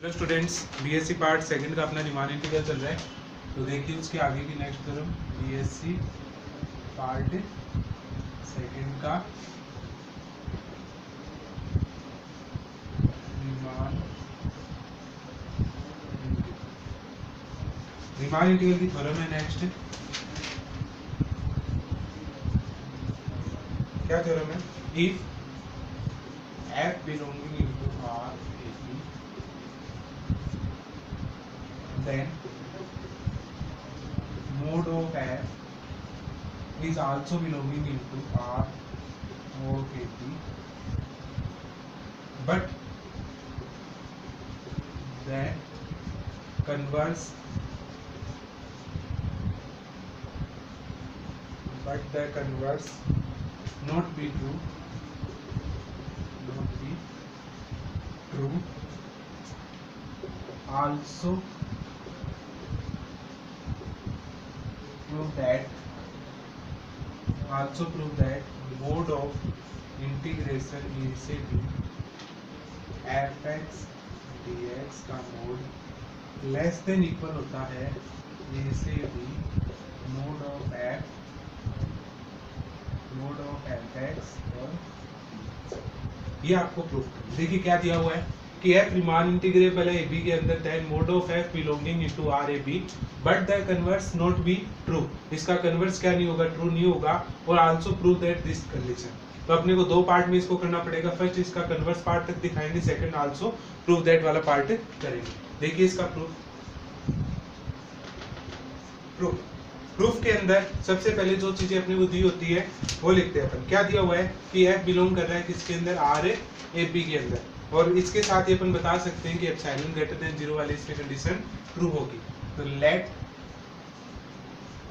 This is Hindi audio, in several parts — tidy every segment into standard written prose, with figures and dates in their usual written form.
Hello students, BSc part second का अपना रीमान इंटीग्रल चल रहा है। तो देखिए उसके आगे की next theorem BSc part second का रीमान इंटीग्रल की थ्योरम है। नेक्स्ट क्या थ्योरम है? If f belonging into R then mode of f is also belonging into R of but that converse not be true also prove that mode of integration a से b fx dx का मोड लेस देन इक्वल होता है a से b मोड ऑफ fx और ये आपको प्रूफ करना। देखिए क्या दिया हुआ है कि f रीमान इंटीग्रेबल है ab के अंदर, then mod of f belonging into r ab but the converse not be true. इसका कन्वर्स क्या नहीं होगा? ट्रू नहीं होगा। और also prove that this condition. तो अपने को दो पार्ट में इसको करना पड़ेगा। फर्स्ट इसका कन्वर्स पार्ट तक दिखाएंगे, सेकंड आल्सो प्रूव दैट वाला पार्ट करेंगे। देखिए इसका प्रूफ के अंदर सबसे पहले जो चीजें अपने को दी होती है वो लिखते हैं अपन। क्या दिया हुआ है कि f बिलोंग कर रहा है किसके अंदर? r ab के अंदर। और इसके साथ ही अपन बता सकते हैं कि एप्सिलॉन ग्रेटर देन 0 वाली इसमें कंडीशन ट्रू होगी। तो let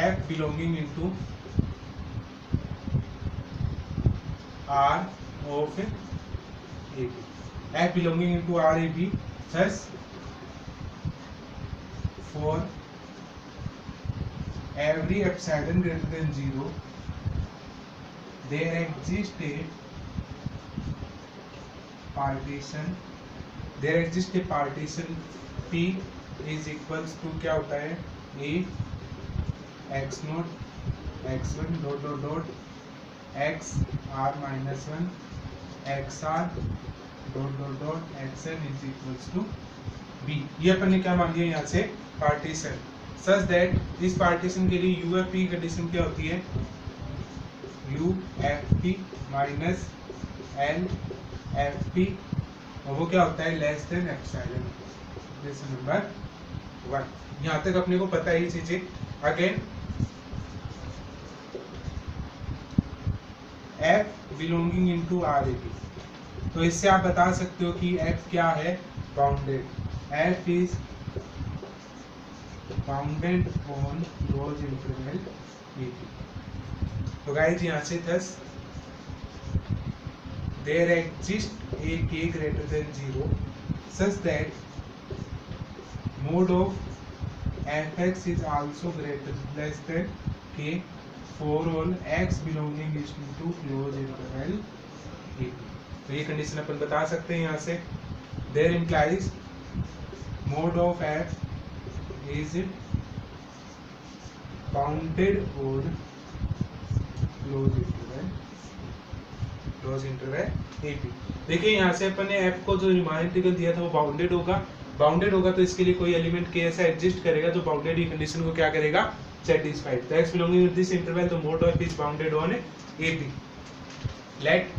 f belonging into r of ab, f belonging into r ab, thus for every epsilon greater than 0 there exists a partition p is equals to क्या होता है? a x note x1 dot dot dot x r minus 1 x r dot dot dot xn is equals to b। ये अपन ने क्या मान लिया यहाँ से? पार्टीशन। सच दैट इस पार्टीशन के लिए यूएफपी कंडीशन क्या होती है? यूएफपी माइनस एल एफपी, और वो क्या होता है? Less than epsilon. This number 1। यहाँ तक अपने को पता ही चीजें। Again f belonging into R A B, तो इससे आप बता सकते हो कि f क्या है? Bounded. f is bounded on close interval ab। तो गाइस यहाँ से thus there exists a k greater than 0 such that mode of fx is also less than k for all x belonging to closed interval ab। तो ये कंडीशन अपन बता सकते हैं यहाँ से। there implies mode of f is bounded on closed interval ab। देखिए यहाँ से अपन ने f को जो रीमान इंटीग्रल दिया था वो बाउंडेड होगा तो इसके लिए कोई एलिमेंट k ऐसा एग्जिस्ट करेगा जो बाउंडेड ही कंडीशन को क्या करेगा? सेटिस्फाइड। तो x belonging to this interval, तो mod of is bounded on ab। Let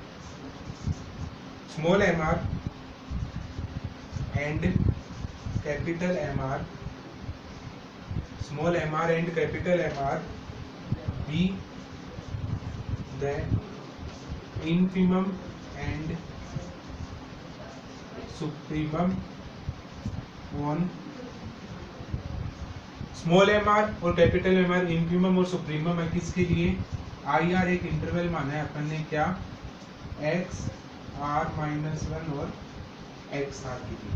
small mr and capital mr, small mr and capital mr be the infimum and supremum on small mr और कैपिटल mr infimum और सुप्रीमम है किसके लिए? ir एक इंटरवल माना है अपन ने, क्या? x r माइनस 1 और x r के लिए।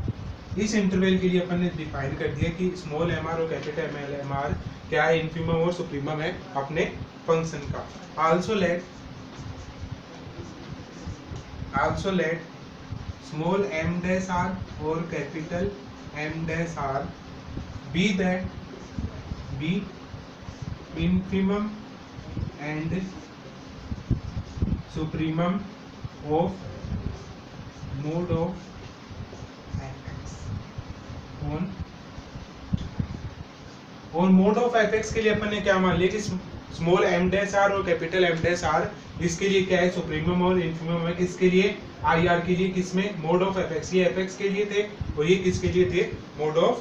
इस इंटरवल के लिए अपन ने डिफाइन कर दिया कि स्मॉल mr और कैपिटल mr क्या है? इन्फीमम और सुप्रीमम है अपने फंक्शन का। Also let small m dash r और capital m dash r be infimum and supremum of mode of fx और मोड ऑफ fx के लिए अपन ने क्या मान लिया कि स्मॉल m डैश r और कैपिटल m डैश r इसके लिए क्या है सुप्रीमम और इन्फिमम है किसके लिए ir के लिए किसमें मोड ऑफ fx ये fx के लिए थे और ये किसके लिए थे मोड ऑफ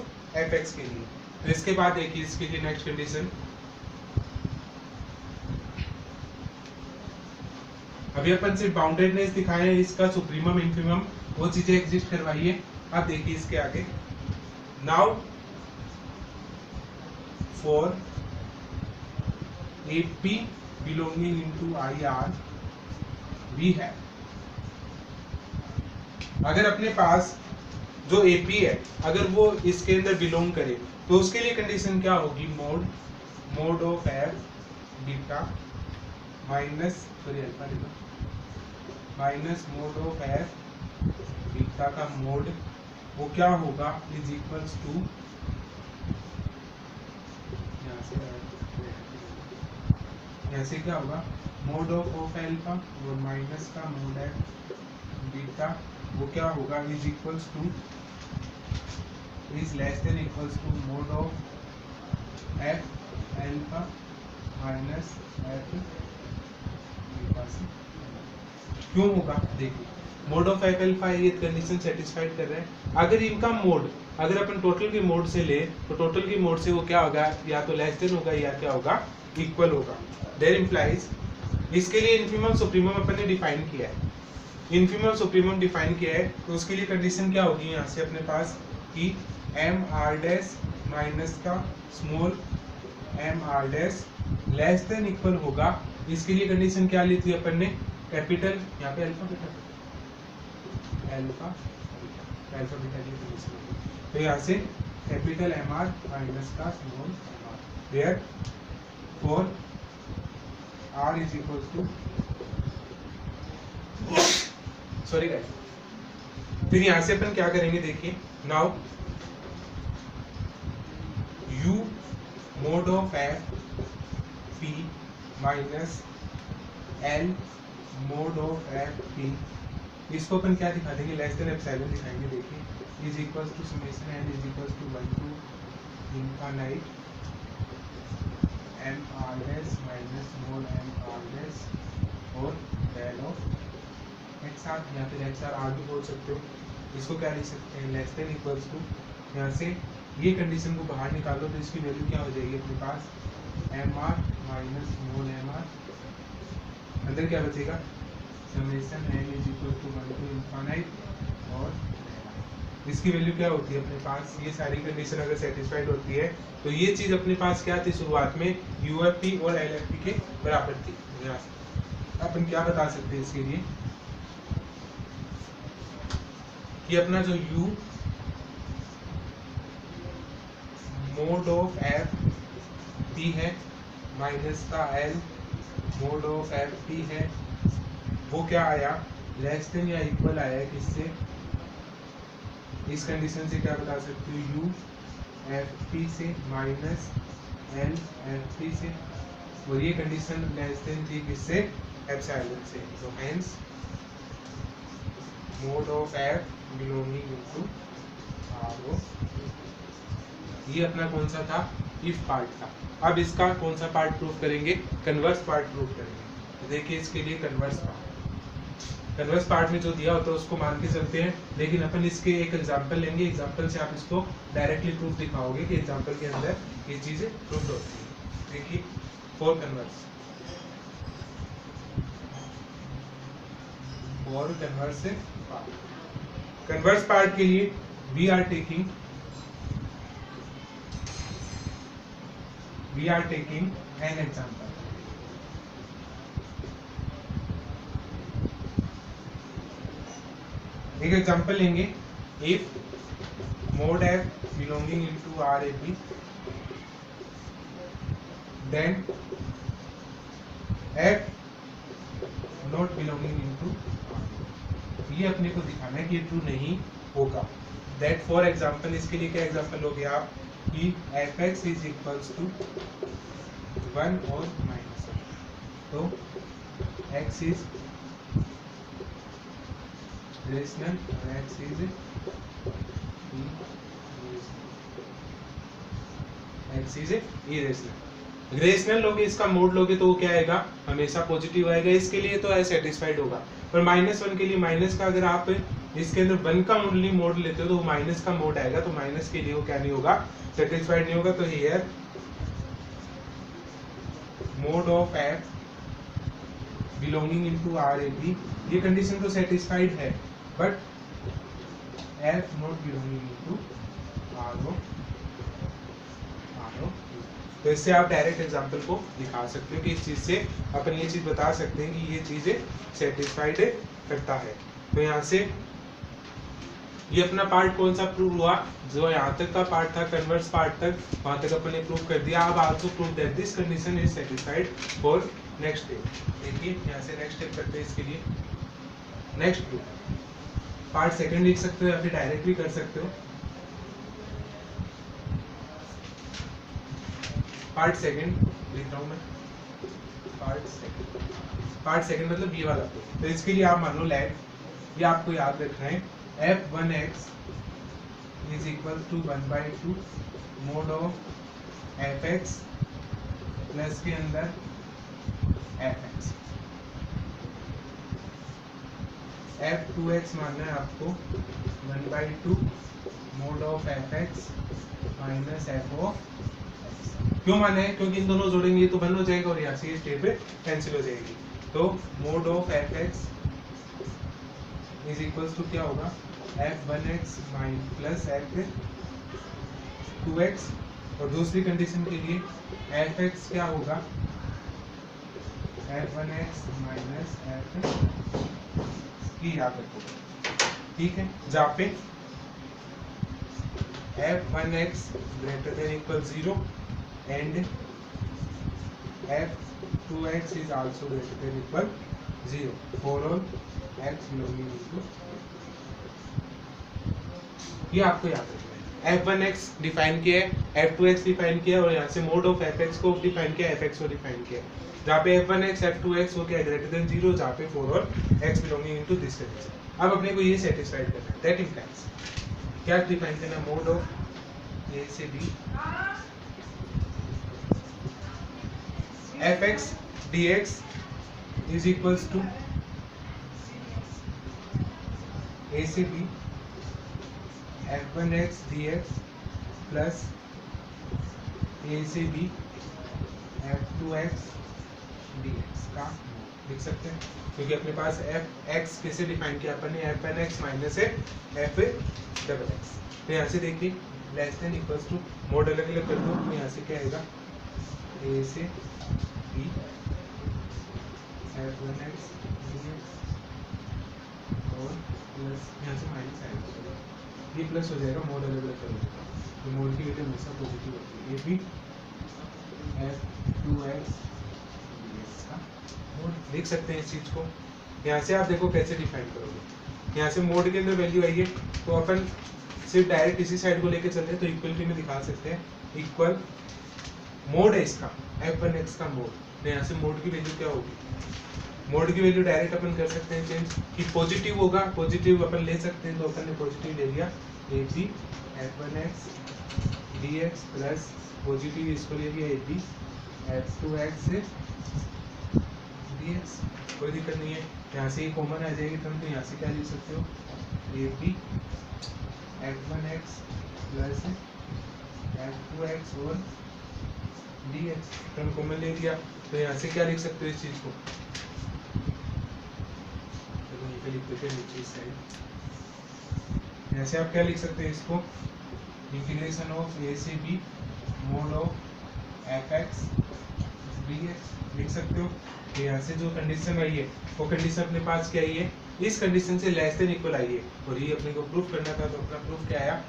fx के लिए। तो इसके बाद देखिए इसके लिए नेक्स्ट कंडीशन अभी अपन सिर्फ बाउंडेडनेस दिखाए हैं इसका सुप्रीमम इन्फिमम वो चीजें एग्जिस्ट करवाइए। अब देखिए इसके आगे now for AP belonging into IR we have अगर अपने पास जो AP है अगर वो इसके अंदर बिलोंग करे तो उसके लिए कंडीशन क्या होगी mod of F beta minus mod of F beta का मोड वो क्या होगा इज इक्वल्स टू ऐसे क्या होगा मोड ऑफ एल्फा और माइनस का मोड एफ बीटा वो क्या होगा is equals to is less than equals to mod of F alpha minus F beta से क्यों होगा देखिए मोड ऑफ एफ एल्फा ये कंडीशन सेटिस्फाइड कर रहे हैं। अगर इनका मोड अगर अपन टोटल के मोड से ले तो टोटल के मोड से वो क्या होगा या तो लेस देन होगा या क्या होगा इक्वल होगा। देयर इंप्लाइज इसके लिए इन्फिमम सुप्रीमम अपन ने डिफाइन किया है इन्फिमम सुप्रीमम डिफाइन किया है तो उसके लिए कंडीशन क्या होगी यहाँ से अपने पास कि एम आर डैश माइनस का small M R dash less than equal होगा। इसके लिए कंडीशन क्या ली थी अपन ने कैपिटल यहाँ पे अल्फा बीटा की कंडीशन तो यहाँ से कैपिटल एम आर माइनस का small M R there for R is equals to sorry guys फिर यहाँ से अपन क्या करेंगे देखिए now U mod of F P minus L mod of F P इसको अपन क्या दिखा देंगे लेस देन एप्सिलॉन दिखाएंगे देखिए is equals to summation n is equals to 1 to infinite M R dash minus mole M R dash और डेल ऑफ एक्स आर या फिर एक्स आर भी बोल सकते हो इसको क्या लिख सकते हैं लेस देन इक्वल्स टू यहाँ से ये कंडीशन को बाहर निकालो तो इसकी वैल्यू क्या हो जाएगी अपने पास एम आर माइनस मोल एम आर अंदर क्या बचेगा summation N is equal to 1 to infinite और इसकी वैल्यू क्या होती है अपने पास ये सारी कंडीशन अगर सेटिस्फाइड होती है तो ये चीज अपने पास क्या थी शुरुआत में यूएफपी और एलएफपी के बराबर थी। अपन क्या बता सकते हैं इसके लिए कि अपना जो U mod of F P है माइनस का L mod of F P है वो क्या आया लेस देन या इक्वल आया है किससे इस कंडीशन से क्या बता सकते हो U एफ पी से माइनस एल एफ पी से और ये कंडीशन लेस देन थी किससे एप्सिलॉन से तो hence mod of F belonging into R O ये अपना कौन सा था इफ पार्ट था। अब इसका कौन सा पार्ट प्रूफ करेंगे कन्वर्स पार्ट प्रूफ करेंगे। तो देखिए इसके लिए कन्वर्स पार्ट में जो दिया होता है उसको मान के चलते हैं लेकिन अपन इसके एक एग्जांपल लेंगे एग्जांपल से आप इसको डायरेक्टली प्रूफ दिखाओगे कि एग्जांपल के अंदर ये चीजें प्रूफ होती है। देखिए फॉर कन्वर्स पार्ट के लिए we are taking an example एक एग्जांपल लेंगे if mod F belonging into R A P then F not belonging into ये अपने को दिखाना है कि ये ट्रू नहीं होगा। दैट फॉर एग्जाम्पल, इसके लिए क्या एग्जाम्पल हो गया आप कि F X is equals to 1 और -1, तो x इज रेशनल और x इज इरेशनल। रेशनल लोगे, इसका मोड लोगे तो वो क्या आएगा, हमेशा पॉजिटिव आएगा, इसके लिए तो सेटिस्फाइड होगा। पर -1 के लिए माइनस का, अगर आप इसके अंदर 1 का ओनली मोड लेते हो तो वो माइनस का मोड आएगा, तो माइनस के लिए वो क्या नहीं होगा, सेटिस्फाइड नहीं होगा। तो here mod of f belonging into R A B, ये कंडीशन तो सेटिस्फाइड है, but f not belonging into R O. तो इससे आप डायरेक्ट एग्जांपल को दिखा सकते हो कि इस चीज से अपन ये चीज बता सकते हैं कि ये चीजें सेटिस्फाइड करता है। तो यहाँ से ये अपना पार्ट कौन सा प्रूव हुआ, जो यहाँ तक का पार्ट था कन्वर्स पार्ट तक, वहां तक अपन ने प्रूव कर दिया। अब also prove that this condition is satisfied for next step. देखिए यहाँ से नेक्स्ट स्टेप करते हैं। इसके लिए नेक्स्ट प्रूफ पार्ट सेकंड लिख सकते हो या फिर डायरेक्ट भी कर सकते हो। पार्ट सेकंड लिख रहा हूँ मैं, पार्ट सेकंड मतलब ये वाला। तो इसके लिए आप मान लो लैग, ये आपको याद रखना है, f1x is equal to 1/2 mod of fx plus के अंदर fx। f2x मानना है आपको 1/2 mod of fx minus f of x। क्यों माना है, क्योंकि इन दोनों जोड़ेंगे तो 1 हो जाएगा और यहाँ से ये स्टेप कैंसिल हो जाएगी। तो mod of fx is equals to क्या होगा, f1x प्लस f2x। और दूसरी कंडीशन के लिए fx क्या होगा, f1x माइनस f की याद रखो, ठीक है, जहाँ पे f1x greater than equal 0 and f2x is also greater than equal 0 for all x belonging to, ये आपको याद रखना है। f1x डिफाइन किया है, f2x डिफाइन किया है और यहाँ से मोड ऑफ fx को डिफाइन किया है, fx को डिफाइन किया है। जहाँ पे f1x f2x हो गया ग्रेटर देन 0, जहाँ पे for all x belonging into this condition। अब अपने को ये सेटिस्फाइड करना है, दैट इम्प्लाइज क्या डिफाइन करना है, मोड ऑफ a से b fx dx is equals to a से b f1x dx plus a से b f2x dx का लिख सकते हैं, क्योंकि अपने पास fx कैसे डिफाइन किया अपन ने, f1x माइनस है f(x)। तो यहाँ से देखिए less than equals to, mod अलग अलग कर दो, तो यहाँ से क्या आएगा, a से b f1x dx और प्लस यहाँ से माइनस आएगा, ये प्लस हो जाएगा, मोड अलग अलग करोगे तो मोड की वैल्यू हमेशा पॉजिटिव होती है। ये भी f2x dx का मोड लिख सकते हैं इस चीज को। यहाँ से आप देखो कैसे डिफाइन करोगे, यहाँ से मोड के अंदर वैल्यू आई है तो अपन सिर्फ डायरेक्ट इसी साइड को लेके चल रहे हैं, तो इक्वलिटी में दिखा सकते हैं, इक्वल मोड है इसका f1x का मोड। तो यहाँ से मोड की वैल्यू क्या होगी, मोड की वैल्यू डायरेक्ट अपन कर सकते हैं चेंज कि पॉजिटिव होगा, पॉजिटिव अपन ले सकते हैं, तो अपन ने पॉजिटिव ले लिया, A B f1x dx plus positive इसको ले लिया ए बी f2x dx, कोई दिक्कत नहीं है। यहाँ से ये कॉमन आ जाएगी तुम, तो यहाँ से क्या लिख सकते हो, ए बी f1x प्लस f2x और dx, तुम कॉमन ले लिया, तो यहाँ से क्या लिख सकते हो इस चीज को, यहाँ से आप क्या लिख सकते हैं इसको, इंटीग्रेशन ऑफ ए से B mod of fx dx लिख सकते हो। यहाँ से जो कंडीशन आई है वो कंडीशन अपने पास क्या आई है, इस कंडीशन से लेस देन इक्वल आई है, और ये अपने को प्रूफ करना था, तो अपना प्रूफ क्या आया,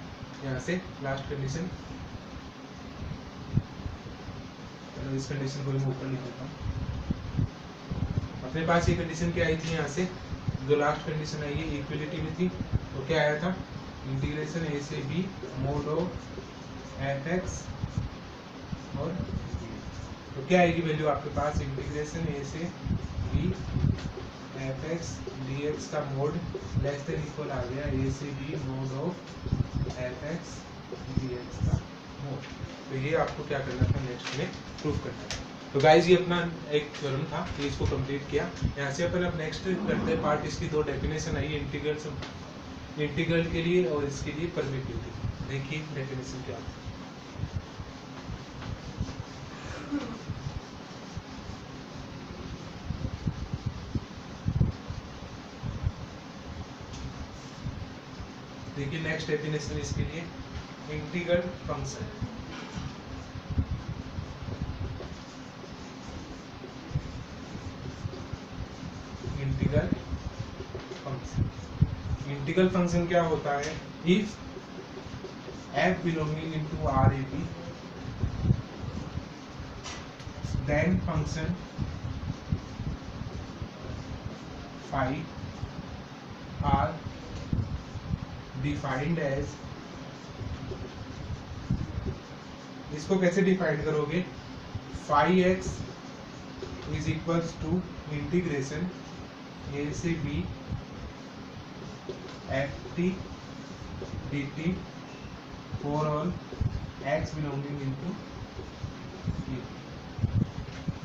यहाँ से लास्ट कंडीशन, चलो इस कंडीशन को मैं ऊपर लिख देता हूँ। अपने पास ये कंडीशन क्या आई थी, यहाँ से जो लास्ट कंडीशन आई है इक्वलिटी में थी, तो क्या आया था, इंटीग्रेशन ए से B mod of F X और तो क्या आएगी वैल्यू आपके पास इंटीग्रेशन ए से B F X D X का मोड लेस देन इक्वल आ गया ए से B mod of F X D X का मोड। तो ये आपको क्या करना था नेक्स्ट में प्रूफ करना था। तो गाइज ये अपना एक थ्योरम था, ये इसको कंप्लीट किया। यहाँ से अपन अब नेक्स्ट करते हैं पार्ट, इसकी दो डेफिनेशन आई इंटीग्रल के लिए और इसके लिए परमिटिविटी। देखिए डेफिनेशन क्या है। देखिए नेक्स्ट डेफिनेशन इसके लिए integral function. Integral function, integral function क्या होता है? If f belonging into RAB then function phi are defined as, इसको कैसे डिफाइन करोगे? Phi x is equals to integration A से B F T D T for all x belonging into A.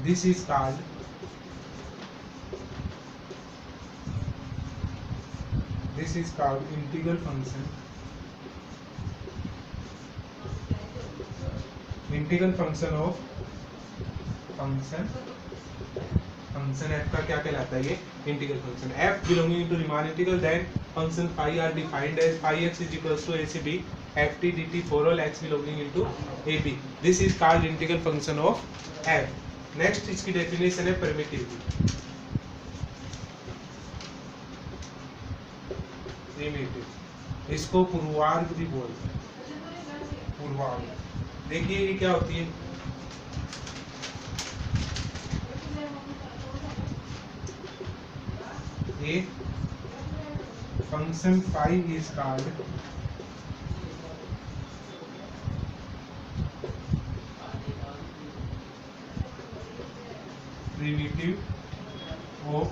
This is called integral function. Integral function of function f का क्या कहलाता है? ये integral function f belonging to Riemann integral then function phi are defined as phi x is equals to a से b ft dt for all x belonging into ab। This is called integral function of f। Next इसकी डेफिनेशन है परमिटिविटी। इसको पूर्वार्ग भी बोलते हैं, पूर्वार्ग। देखिए ये क्या होती है? A function phi is called primitive of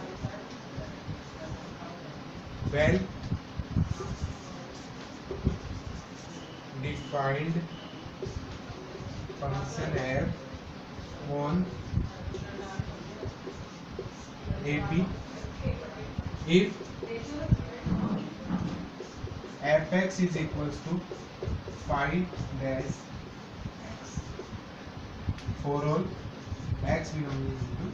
well defined function f on AB if fx is equals to phi dash x for all x belonging to।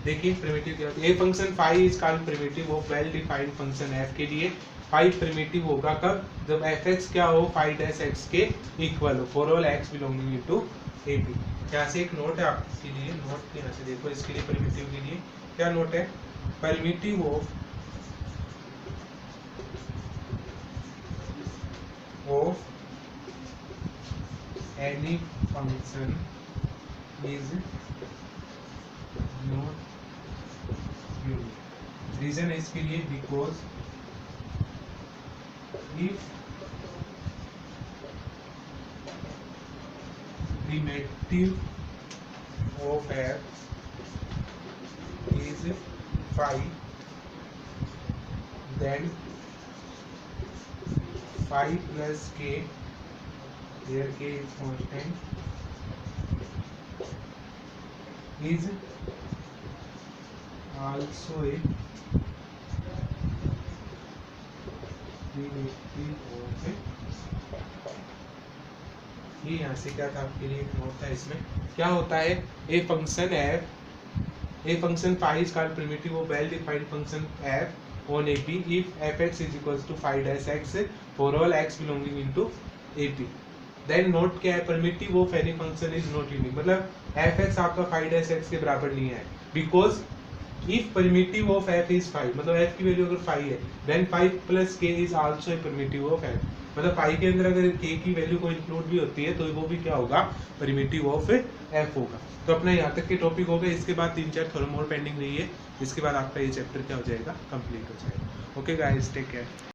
देखिए प्रिमिटिव क्या होती है? A function phi is called primitive of well defined function f के लिए। फाई प्रिमिटिव होगा कब? जब fx क्या हो? फाई डैश x के इक्वल हो for all x belonging to ab। यहाँ से एक नोट है आपके लिए, नोट यहाँ से देखो, इसके लिए प्रिमिटिव के लिए क्या नोट है? Primitive of any function is not unique. Reason है इसके लिए because if primitive of f is phi then phi plus k, here k is constant, is also a primitive of a। ये यहाँ से क्या था आपके लिए एक नोट था, इसमें क्या होता है? A function phi is called primitive of well defined function f on ab if fx is equals to phi dash x for all x belonging into ab। Then note क्या है? Primitive of any function is not unique, मतलब fx आपका phi dash x के बराबर नहीं है। Because if primitive of f is phi, मतलब f की वैल्यू अगर फाई है then phi plus k is also a primitive of f। मतलब पाई के अंदर अगर k की वैल्यू को इंक्लूड भी होती है तो वो भी क्या होगा? प्रिमिटिव ऑफ f होगा। तो अपना यहाँ तक के टॉपिक हो गए। इसके बाद 3-4 थ्योरम और पेंडिंग रही है, इसके बाद आपका ये चैप्टर क्या हो जाएगा, कंप्लीट हो जाएगा। Okay guys, take care.